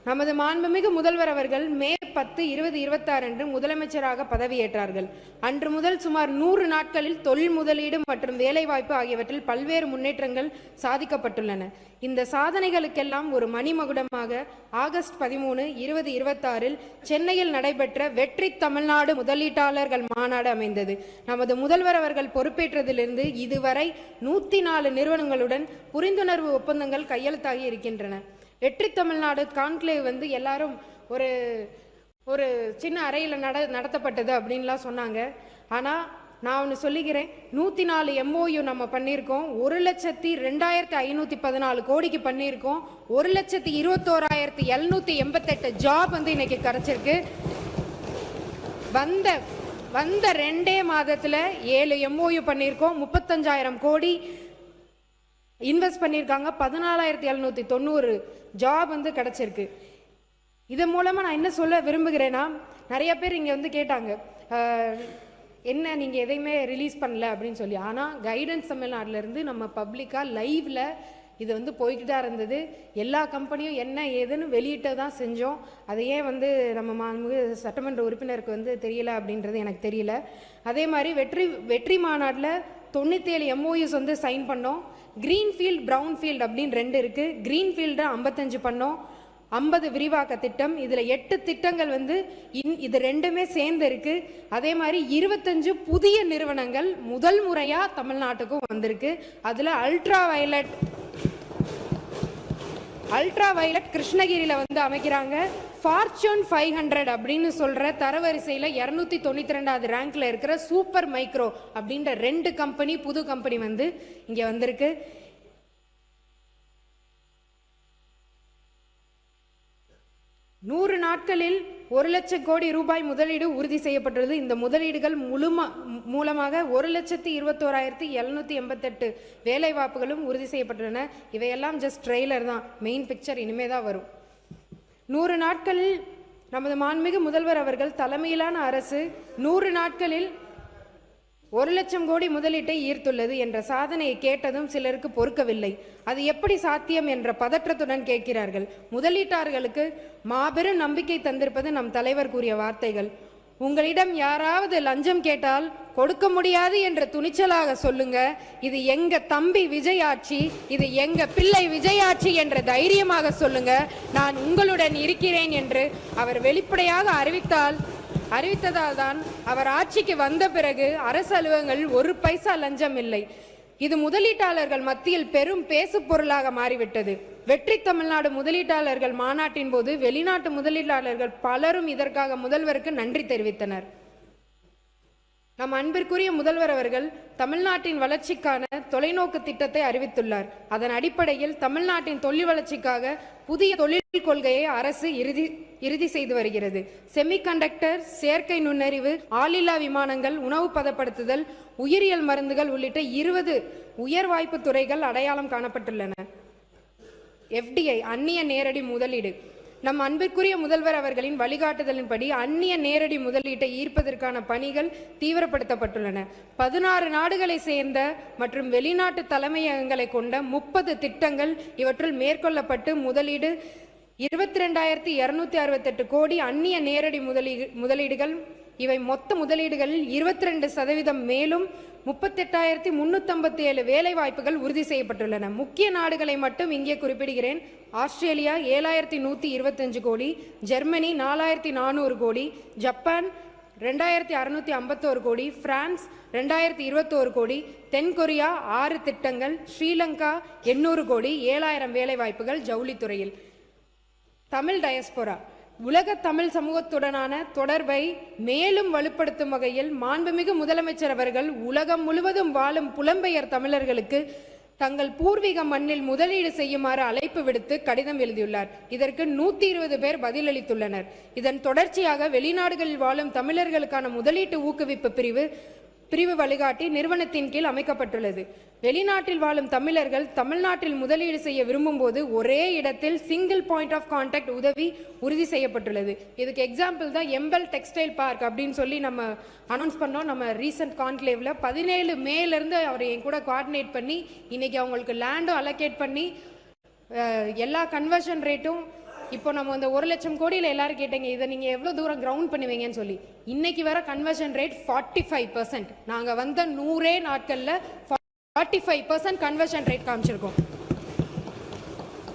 நமது மாண்புமிகு முதல்வர் அவர்கள் மே 10, 2026 அன்று முதலமைச்சராக பதவியேற்றார்கள். அன்று முதல் சுமார் 100 நாட்களில் தொழில் முதலீடு மற்றும் வேலைவாய்ப்பு ஆகியவற்றில் பல்வேறு முன்னேற்றங்கள் சாதிக்கப்பட்டுள்ளன. இந்த சாதனைகளுக்கெல்லாம் ஒரு மணிமகுடமாக ஆகஸ்ட் 13, 2026 சென்னையில் நடைபெற்ற வெற்றி தமிழ்நாடு முதலீட்டாளர்கள் மாநாடு அமைந்தது. நமது முதல்வர் அவர்கள் பொறுப்பேற்றதிலிருந்து இதுவரை 104 நிறுவனங்களுடன் புரிந்துணர்வு ஒப்பந்தங்கள் கையெழுத்தாகி இருக்கின்றன. வெற்றி தமிழ்நாடு கான்க்ளேவ் எல்லாரும் ஒரு சின்ன அறையில் நடத்தப்பட்டது அப்படின்லாம் சொன்னாங்க. ஆனால் நான் ஒன்று சொல்லிக்கிறேன், 104 MOU நம்ம பண்ணியிருக்கோம். 1,02,514 கோடிக்கு பண்ணியிருக்கோம். 1,21,788 ஜாப் இன்னைக்கு கிடைச்சிருக்கு. வந்த 2 மாதத்தில் 7 MOU பண்ணியிருக்கோம். 35,000 கோடி இன்வெஸ்ட் பண்ணியிருக்காங்க. 14,790 ஜாப் கிடைச்சிருக்கு. இதன் மூலமாக நான் என்ன சொல்ல விரும்புகிறேன்னா, நிறைய பேர் இங்கே கேட்டாங்க, என்ன நீங்கள் எதையுமே ரிலீஸ் பண்ணல அப்படின்னு சொல்லி. ஆனால் கைடன்ஸ் தமிழ்நாட்டிலேருந்து நம்ம பப்ளிக்காக லைவில் இது போய்கிட்டு தான் இருந்தது. எல்லா கம்பெனியும் என்ன ஏதுன்னு வெளியிட்ட தான் செஞ்சோம். அதை ஏன் நம்ம சட்டமன்ற உறுப்பினருக்கு தெரியல அப்படின்றது எனக்கு தெரியல. அதே மாதிரி வெற்றி மாநாட்டில் 97 MOUs சைன் பண்ணோம். கிரீன்ஃபீல்ட் ப்ரௌன்ஃபீல்டு அப்படின்னு 2 இருக்குது. கிரீன்ஃபீல்டு 55 பண்ணோம். 50 விரிவாக்க திட்டம், இதில் 8 திட்டங்கள் இது 2மே சேர்ந்து இருக்கு. அதே மாதிரி 25 புதிய நிறுவனங்கள் முதல் முறையாக தமிழ்நாட்டுக்கும் வந்திருக்கு. அதில் அல்ட்ரா வயலட் கிருஷ்ணகிரியில் அமைக்கிறாங்க. ஃபார்ச்சூன் 500 அப்படின்னு சொல்கிற தரவரிசையில் 292வது ரேங்க்ல இருக்கிற சூப்பர் மைக்ரோ அப்படின்ற 2 கம்பெனி புது கம்பெனி இங்கே வந்திருக்கு. நூறு நாட்களில் 1,00,000 கோடி ரூபாய் முதலீடு உறுதி செய்யப்பட்டுள்ளது. இந்த முதலீடுகள் மூலமாக 1,21,788 வேலை வாய்ப்புகளும் உறுதி செய்யப்பட்டுள்ளன. இவையெல்லாம் ஜஸ்ட் ட்ரெய்லர் தான், மெயின் பிக்சர் இனிமே தான் வரும். 100 நாட்களில் நமது மாண்புமிகு முதல்வர் அவர்கள் தலைமையிலான அரசு 100 நாட்களில் 1,00,000 கோடி முதலீட்டை ஈர்த்துள்ளது என்ற சாதனையை கேட்டதும் சிலருக்கு பொறுக்கவில்லை. அது எப்படி சாத்தியம் என்ற பதற்றத்துடன் கேட்கிறார்கள். முதலீட்டாளர்களுக்கு மாபெரும் நம்பிக்கை தந்திருப்பது நம் தலைவர் கூறிய வார்த்தைகள். உங்களிடம் யாராவது லஞ்சம் கேட்டால் கொடுக்க முடியாது என்ற துணிச்சலாக சொல்லுங்க, இது எங்க தம்பி விஜய் ஆட்சி, இது எங்க பிள்ளை விஜய் ஆட்சி என்ற தைரியமாக சொல்லுங்க, நான் உங்களுடன் இருக்கிறேன் என்று அவர் வெளிப்படையாக அறிவித்ததால் தான் அவர் ஆட்சிக்கு வந்த பிறகு அரசு அலுவலகங்கள் 1 பைசா லஞ்சம் இல்லை. இது முதலீட்டாளர்கள் மத்தியில் பெரும் பேசு பொருளாக மாறிவிட்டது. வெற்றி தமிழ்நாடு முதலீட்டாளர்கள் மாநாட்டின் போது வெளிநாட்டு முதலீட்டாளர்கள் பலரும் இதற்காக முதல்வருக்கு நன்றி தெரிவித்தனர். நம் அன்பிற்குரிய முதல்வர் அவர்கள் தமிழ்நாட்டின் வளர்ச்சிக்கான தொலைநோக்கு திட்டத்தை அறிவித்துள்ளார். அதன் அடிப்படையில் தமிழ்நாட்டின் தொழில் வளர்ச்சிக்காக புதிய தொழில் கொள்கையை அரசு இறுதி செய்து வருகிறது. செமிகண்டக்டர், செயற்கை நுண்ணறிவு, ஆளில்லா விமானங்கள், உணவு பதப்படுத்துதல், உயிரியல் மருந்துகள் உள்ளிட்ட 20 உயர் வாய்ப்பு துறைகள் அடையாளம் காணப்பட்டுள்ளன. FDI அந்நிய நேரடி முதலீடு. நம் அன்பிற்குரிய முதல்வர் அவர்களின் வழிகாட்டுதலின்படி அந்நிய நேரடி முதலீட்டை ஈர்ப்பதற்கான பணிகள் தீவிரப்படுத்தப்பட்டுள்ளன. 16 நாடுகளை சேர்ந்த மற்றும் வெளிநாட்டு தலைமையகங்களை கொண்ட 30 திட்டங்கள் இவற்றுள் மேற்கொள்ளப்பட்டு முதலீடு 22,268 கோடி அந்நிய நேரடி முதலீடுகள். இவை மொத்த முதலீடுகளில் 22% மேலும் 38,357 வேலை வாய்ப்புகள் உறுதி செய்யப்பட்டுள்ளன. முக்கிய நாடுகளை மட்டும் இங்கே குறிப்பிடுகிறேன். ஆஸ்திரேலியா 7,125 கோடி, ஜெர்மனி 4,400 கோடி, ஜப்பான் 2,651 கோடி, பிரான்ஸ் 2,021 கோடி, தென்கொரியா 6 திட்டங்கள், ஸ்ரீலங்கா 800 கோடி, 7,000 வேலை வாய்ப்புகள் ஜவுளித்துறையில். தமிழ் டயஸ்போரா உலக தமிழ் சமூகத்துடனான தொடர்பை மேலும் வலுப்படுத்தும் வகையில் மாண்புமிகு முதலமைச்சர் அவர்கள் உலகம் முழுவதும் வாழும் புலம்பெயர் தமிழர்களுக்கு தங்கள் பூர்வீக மண்ணில் முதலீடு செய்யுமாறு அழைப்பு விடுத்து கடிதம் எழுதியுள்ளார். இதற்கு 120 பேர் பதிலளித்துள்ளனர். இதன் தொடர்ச்சியாக வெளிநாடுகளில் வாழும் தமிழர்களுக்கான முதலீட்டு ஊக்குவிப்பு பிரிவு வழிகாட்டி நிறுவனத்தின் கீழ் அமைக்கப்பட்டுள்ளது. வெளிநாட்டில் வாழும் தமிழர்கள் தமிழ்நாட்டில் முதலீடு செய்ய விரும்பும் போது ஒரே இடத்தில் சிங்கிள் பாயிண்ட் ஆஃப் கான்டாக்ட் உதவி உறுதி செய்யப்பட்டுள்ளது. இதுக்கு எக்ஸாம்பிள் தான் எம்பல் டெக்ஸ்டைல் பார்க் அப்படின்னு சொல்லி நம்ம அனௌன்ஸ் பண்ணோம். நம்ம ரீசன்ட் கான்க்ளேவ்ல 17 மேலேருந்து அவர் என் கூட கோஆர்டினேட் பண்ணி இன்னைக்கு அவங்களுக்கு லேண்டும் அலோகேட் பண்ணி எல்லா கன்வர்ஷன் ரேட்டும் இப்போ நம்ம இந்த 1,00,000 கோடியில் எல்லாரும் கேட்டீங்க இதை நீங்க எவ்வளவு தூரம் கிரவுண்ட் பண்ணுவீங்கன்னு சொல்லி. இன்னைக்கு வர கன்வர்ஷன் ரேட் 45%. நாங்க வந்த 100 நாட்கள்ல 45% கன்வர்ஷன் ரேட் காமிச்சிருக்கோம்.